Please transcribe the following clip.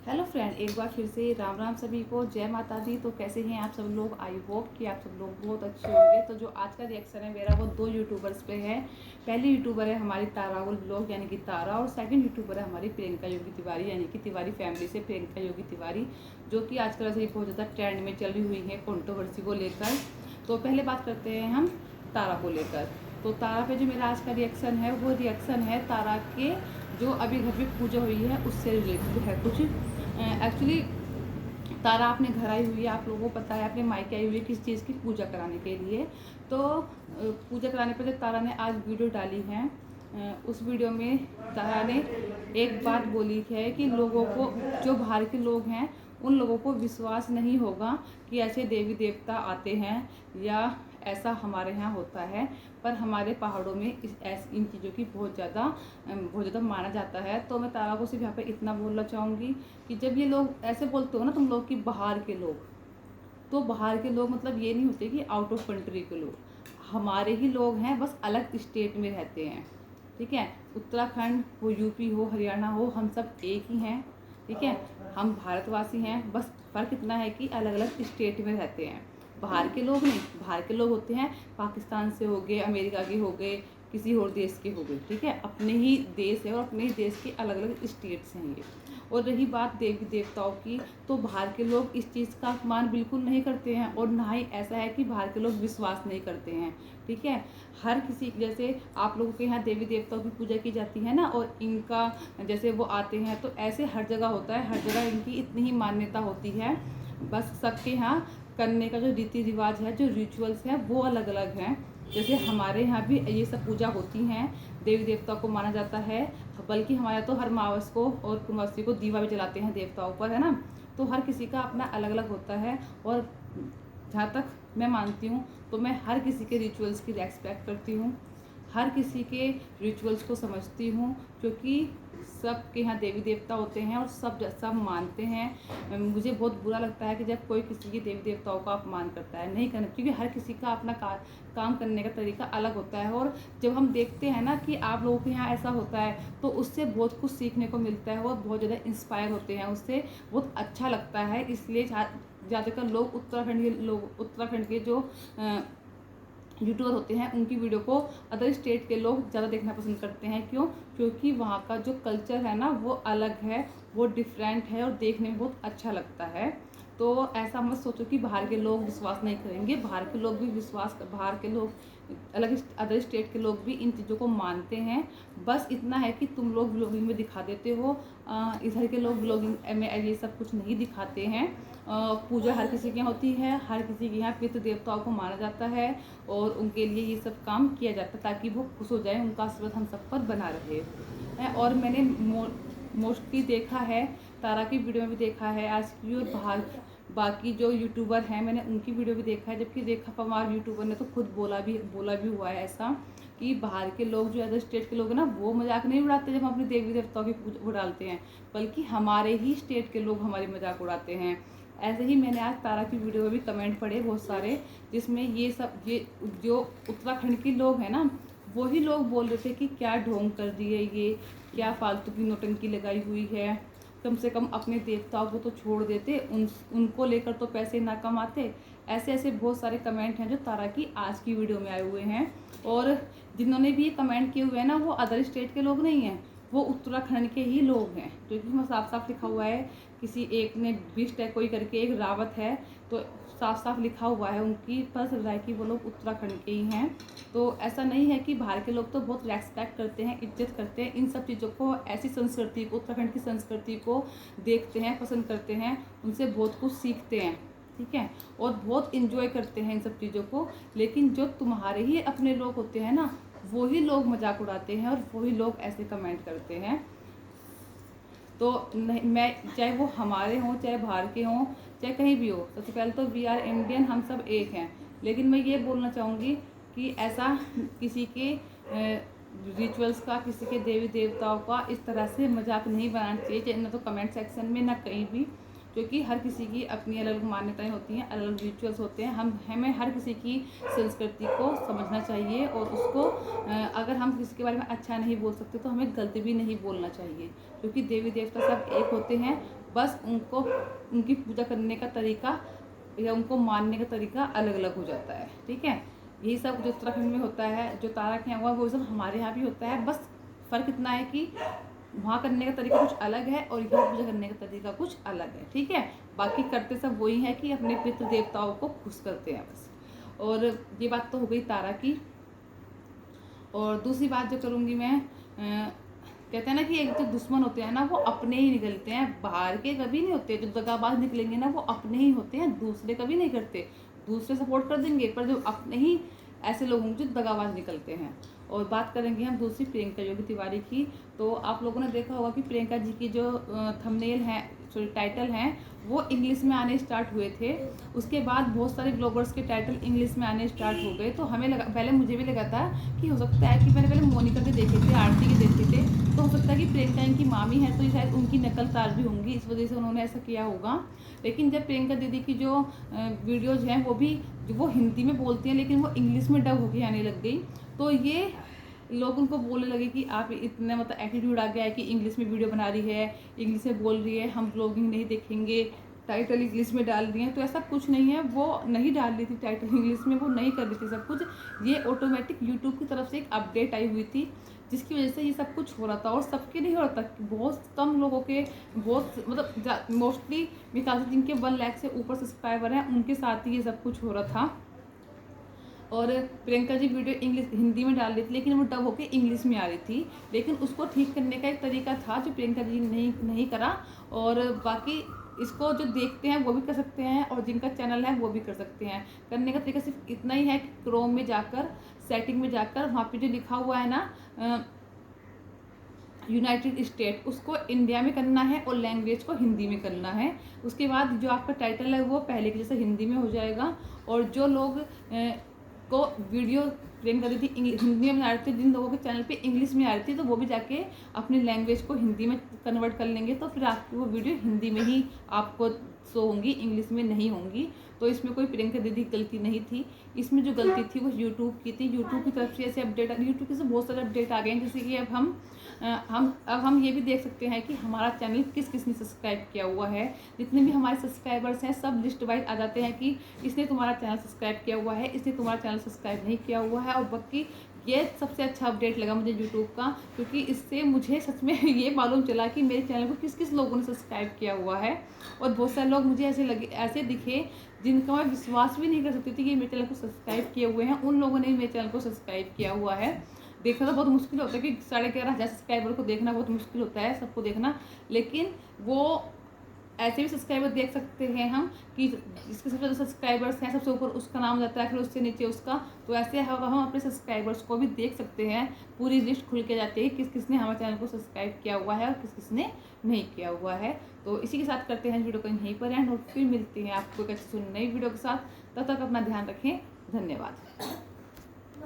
Hello friend, एक बार फिर से राम राम सभी को, जय माता दी। तो कैसे हैं आप सब लोग? आई होप कि आप सब लोग बहुत अच्छे होंगे। तो जो आज का रिएक्शन है मेरा वो दो यूट्यूबर्स पे है। पहली यूट्यूबर है हमारी तारागुल ब्लॉग यानी कि तारा, और सेकंड यूट्यूबर है हमारी प्रियंका योगी तिवारी यानी कि तिवारी फैमिली से प्रियंका योगी तिवारी, जो कि आजकल से बहुत ज़्यादा ट्रेंड में चली हुई है कंट्रोवर्सी को लेकर। तो पहले बात करते हैं हम तारा को लेकर। तो तारा पे जो मेरा आज का रिएक्शन है वो रिएक्शन है तारा के जो अभी घर में पूजा हुई है उससे रिलेटेड है कुछ। एक्चुअली तारा अपने घर आई हुई है, आप लोगों को पता है, अपने मायके आई हुई है किस चीज़ की पूजा कराने के लिए। तो पूजा कराने पर जब तारा ने आज वीडियो डाली है, उस वीडियो में तारा ने एक बात बोली है कि लोगों को, जो बाहर के लोग हैं उन लोगों को विश्वास नहीं होगा कि ऐसे देवी देवता आते हैं या ऐसा हमारे यहाँ होता है। पर हमारे पहाड़ों में इन चीज़ों की बहुत ज़्यादा माना जाता है। तो मैं तारा को सिर्फ यहाँ पे इतना बोलना चाहूँगी कि जब ये लोग ऐसे बोलते हो ना तुम लोग कि बाहर के लोग, तो बाहर के लोग मतलब ये नहीं होते कि आउट ऑफ कंट्री के लोग, हमारे ही लोग हैं, बस अलग स्टेट में रहते हैं। ठीक है, उत्तराखंड हो, यूपी हो, हरियाणा हो, हम सब एक ही हैं। ठीक है, हम भारतवासी हैं, बस फ़र्क इतना है कि अलग अलग स्टेट में रहते हैं। बाहर के लोग नहीं, बाहर के लोग होते हैं पाकिस्तान से हो गए, अमेरिका के हो गए, किसी और देश के हो गए। ठीक है, अपने ही देश है और अपने ही देश के अलग अलग स्टेट्स हैं ये। और रही बात देवी देवताओं की, तो बाहर के लोग इस चीज़ का अपमान बिल्कुल नहीं करते हैं, और ना ही ऐसा है कि बाहर के लोग विश्वास नहीं करते हैं। ठीक है, हर किसी, जैसे आप लोगों के यहाँ देवी देवताओं की पूजा की जाती है ना, और इनका जैसे वो आते हैं, तो ऐसे हर जगह होता है, हर जगह इनकी इतनी ही मान्यता होती है। बस सबके यहाँ करने का जो रीति रिवाज है, जो रिचुअल्स हैं वो अलग अलग हैं। जैसे हमारे यहाँ भी ये सब पूजा होती हैं, देवी देवताओं को माना जाता है, बल्कि हमारे यहाँ तो हर मावस को और पूर्णमासी को दीवा भी जलाते हैं देवताओं पर, है ना। तो हर किसी का अपना अलग अलग होता है, और जहाँ तक मैं मानती हूँ तो मैं हर किसी के रिचुअल्स की रेस्पेक्ट करती हूँ, हर किसी के रिचुअल्स को समझती हूँ, क्योंकि सबके यहाँ देवी देवता होते हैं और सब मानते हैं। मुझे बहुत बुरा लगता है कि जब कोई किसी के देवी देवताओं का अपमान करता है, नहीं करना, क्योंकि हर किसी का अपना काम करने का तरीका अलग होता है। और जब हम देखते हैं ना कि आप लोगों के यहाँ ऐसा होता है, तो उससे बहुत कुछ सीखने को मिलता है और बहुत ज़्यादा इंस्पायर होते हैं, उससे बहुत अच्छा लगता है। इसलिए ज़्यादातर लोग उत्तराखंड के जो यूट्यूबर होते हैं उनकी वीडियो को अदर स्टेट के लोग ज़्यादा देखना पसंद करते हैं। क्यों? क्योंकि वहाँ का जो कल्चर है ना वो अलग है, वो डिफरेंट है और देखने में बहुत अच्छा लगता है। तो ऐसा मत सोचो कि बाहर के लोग विश्वास नहीं करेंगे, बाहर के लोग भी बाहर के लोग अलग अदर स्टेट के लोग भी इन चीज़ों को मानते हैं। बस इतना है कि तुम लोग व्लॉगिंग में दिखा देते हो, इधर के लोग व्लॉगिंग में ये सब कुछ नहीं दिखाते हैं। पूजा हर किसी के यहाँ होती है, हर किसी के यहाँ पितृ देवताओं को माना जाता है और उनके लिए ये सब काम किया जाता है ताकि वो खुश हो जाए, उनका आशीर्वाद हम सब पर बना रहे। और मैंने मोस्टली देखा है, तारा की वीडियो में भी देखा है आज की, और बाकी जो यूट्यूबर हैं मैंने उनकी वीडियो भी देखा है। जबकि रेखा पवार यूट्यूबर ने तो खुद बोला भी हुआ है ऐसा कि बाहर के लोग, जो अदर स्टेट के लोग हैं ना, वो मजाक नहीं उड़ाते जब हम अपने देवी देवताओं की वो डालते हैं, बल्कि हमारे ही स्टेट के लोग हमारी मजाक उड़ाते हैं। ऐसे ही मैंने आज तारा की वीडियो में भी कमेंट पढ़े बहुत सारे, जिसमें ये जो उत्तराखंड के लोग हैं ना, वही लोग बोल रहे थे कि क्या ढोंग कर दिए, ये क्या फालतू की नोटंकी लगाई हुई है, कम से कम अपने देवताओं को तो छोड़ देते, उनको लेकर तो पैसे ना कमाते। ऐसे ऐसे बहुत सारे कमेंट हैं जो तारा की आज की वीडियो में आए हुए हैं। और जिन्होंने भी ये कमेंट किए हुए हैं ना, वो अदर स्टेट के लोग नहीं हैं, वो उत्तराखंड के ही लोग हैं, क्योंकि उसमें साफ साफ लिखा हुआ है। किसी एक ने बिस्ट है कोई करके, एक रावत है, तो साफ साफ लिखा हुआ है, उनकी पता चल रहा है कि वो लोग उत्तराखंड के ही हैं। तो ऐसा नहीं है कि बाहर के लोग तो बहुत रेस्पेक्ट करते हैं, इज्जत करते हैं इन सब चीज़ों को, ऐसी संस्कृति को, उत्तराखंड की संस्कृति को देखते हैं, पसंद करते हैं, उनसे बहुत कुछ सीखते हैं। ठीक है, और बहुत इन्जॉय करते हैं इन सब चीज़ों को। लेकिन जो तुम्हारे ही अपने लोग होते हैं ना, वही लोग मजाक उड़ाते हैं और वही लोग ऐसे कमेंट करते हैं। तो नहीं, मैं चाहे वो हमारे हों, चाहे बाहर के हों, चाहे कहीं भी हो, सबसे पहले तो वी आर इंडियन, हम सब एक हैं। लेकिन मैं ये बोलना चाहूँगी कि ऐसा किसी के रिचुअल्स का, किसी के देवी देवताओं का इस तरह से मजाक नहीं बनाना चाहिए, ना तो कमेंट सेक्शन में, ना कहीं भी, क्योंकि हर किसी की अपनी अलग मान्यताएं होती हैं, अलग अलग रिचुअल्स होते हैं। हमें हर किसी की संस्कृति को समझना चाहिए, और उसको अगर हम किसी के बारे में अच्छा नहीं बोल सकते तो हमें गलत भी नहीं बोलना चाहिए, क्योंकि देवी देवता सब एक होते हैं। बस उनको उनकी पूजा करने का तरीका या उनको मानने का तरीका अलग अलग हो जाता है। ठीक है, यही सब जो उत्तराखंड में होता है, जो तारा के यहाँ हुआ वो सब हमारे यहाँ भी होता है। बस फ़र्क इतना है कि वहाँ करने का तरीका कुछ अलग है और यहाँ पूजा करने का तरीका कुछ अलग है। ठीक है, बाकी करते सब वही है कि अपने पितृ देवताओं को खुश करते हैं बस। और ये बात तो हो गई तारा की। और दूसरी बात जो करूँगी मैं, कहते हैं ना कि एक जो दुश्मन होते हैं ना वो अपने ही निकलते हैं, बाहर के कभी नहीं होते। जो दगाबाज निकलेंगे ना वो अपने ही होते हैं, दूसरे कभी नहीं करते। दूसरे सपोर्ट कर देंगे, पर जो अपने ही ऐसे लोग होंगे जो दगाबाज निकलते हैं। और बात करेंगे हम दूसरी प्रियंका योगी तिवारी की। तो आप लोगों ने देखा होगा कि प्रियंका जी की जो थंबनेल है, सॉरी टाइटल हैं, वो इंग्लिश में आने स्टार्ट हुए थे। उसके बाद बहुत सारे ब्लॉगर्स के टाइटल इंग्लिश में आने स्टार्ट हो गए। तो हमें लगा, पहले मुझे भी लगा था कि हो सकता है कि मैंने पहले मोनिका के देखे थे, आरती के देखे थे, तो हो सकता है कि प्रियंका इनकी मामी है तो ये शायद उनकी नकल तार भी होंगी, इस वजह से उन्होंने ऐसा किया होगा। लेकिन जब प्रियंका दीदी की जो वीडियोज़ हैं वो भी वो हिंदी में बोलती हैं लेकिन वो इंग्लिश में डब होके आने लग गई, तो ये लोग उनको बोलने लगे कि आप इतने मतलब एटीट्यूड आ गया है कि इंग्लिश में वीडियो बना रही है, इंग्लिश में बोल रही है, हम ब्लॉगिंग नहीं देखेंगे, टाइटल इंग्लिश में डाल रही हैं। तो ऐसा कुछ नहीं है, वो नहीं डाल रही थी टाइटल इंग्लिश में, वो नहीं कर रही थी सब कुछ। ये ऑटोमेटिक यूट्यूब की तरफ से एक अपडेट आई हुई थी जिसकी वजह से ये सब कुछ हो रहा था। और सबके नहीं हो रहा था, बहुत कम लोगों के, बहुत मतलब मोस्टली विकास जिनके 1 लाख से ऊपर सब्सक्राइबर हैं उनके साथ ही ये सब कुछ हो रहा था। और प्रियंका जी वीडियो इंग्लिश हिंदी में डाल रही थी लेकिन वो डब होके इंग्लिश में आ रही थी। लेकिन उसको ठीक करने का एक तरीका था जो प्रियंका जी ने नहीं करा। और बाकी इसको जो देखते हैं वो भी कर सकते हैं और जिनका चैनल है वो भी कर सकते हैं। करने का तरीका सिर्फ इतना ही है कि क्रोम में जाकर, सेटिंग में जाकर, वहाँ पे जो लिखा हुआ है ना यूनाइटेड स्टेट, उसको इंडिया में करना है और लैंग्वेज को हिंदी में करना है। उसके बाद जो आपका टाइटल है वो पहले के जैसे हिंदी में हो जाएगा। और जो लोग को वीडियो प्रियंका दीदी हिंदी में आ रही थी, जिन लोगों के चैनल पे इंग्लिश में आ रही थी, तो वो भी जाके अपनी लैंग्वेज को हिंदी में कन्वर्ट कर लेंगे, तो फिर आपकी वो वीडियो हिंदी में ही आपको शो होंगी, इंग्लिश में नहीं होंगी। तो इसमें कोई प्रियंका दीदी की गलती नहीं थी, इसमें जो गलती थी वो यूट्यूब की थी। यूट्यूब की तरफ से ऐसे अपडेट, यूट्यूब से बहुत सारे अपडेट आ गए हैं, जैसे कि अब हम ये भी देख सकते हैं कि हमारा चैनल किस किस ने सब्सक्राइब किया हुआ है। जितने भी हमारे सब्सक्राइबर्स हैं सब लिस्ट वाइज आ जाते हैं कि इसने तुम्हारा चैनल सब्सक्राइब किया हुआ है, इसने तुम्हारा चैनल सब्सक्राइब नहीं किया हुआ है। और बाकी ये सबसे अच्छा अपडेट लगा मुझे यूट्यूब का, क्योंकि इससे मुझे सच में ये मालूम चला कि मेरे चैनल को किस किस लोगों ने सब्सक्राइब किया हुआ है। और बहुत सारे लोग मुझे ऐसे दिखे जिनका मैं विश्वास भी नहीं कर सकती थी कि मेरे चैनल को सब्सक्राइब किए हुए हैं, उन लोगों ने मेरे चैनल को सब्सक्राइब किया हुआ है। देखना तो बहुत मुश्किल होता है कि 11,500 सब्सक्राइबर को देखना बहुत मुश्किल होता है, सबको देखना। लेकिन वो ऐसे भी सब्सक्राइबर देख सकते हैं हम कि जिसके सबसे ज़्यादा सब्सक्राइबर्स हैं सबसे ऊपर उसका नाम जाता है, फिर उससे नीचे उसका। तो ऐसे हम अपने सब्सक्राइबर्स को भी देख सकते हैं, पूरी लिस्ट खुल के जाती है किस किसने हमारे चैनल को सब्सक्राइब किया हुआ है और किस किसने नहीं किया हुआ है। तो इसी के साथ करते हैं वीडियो को यहीं पर एंड, और फिर मिलती हैं आपको एक अच्छी नई वीडियो के साथ। तब तक अपना ध्यान रखें, धन्यवाद।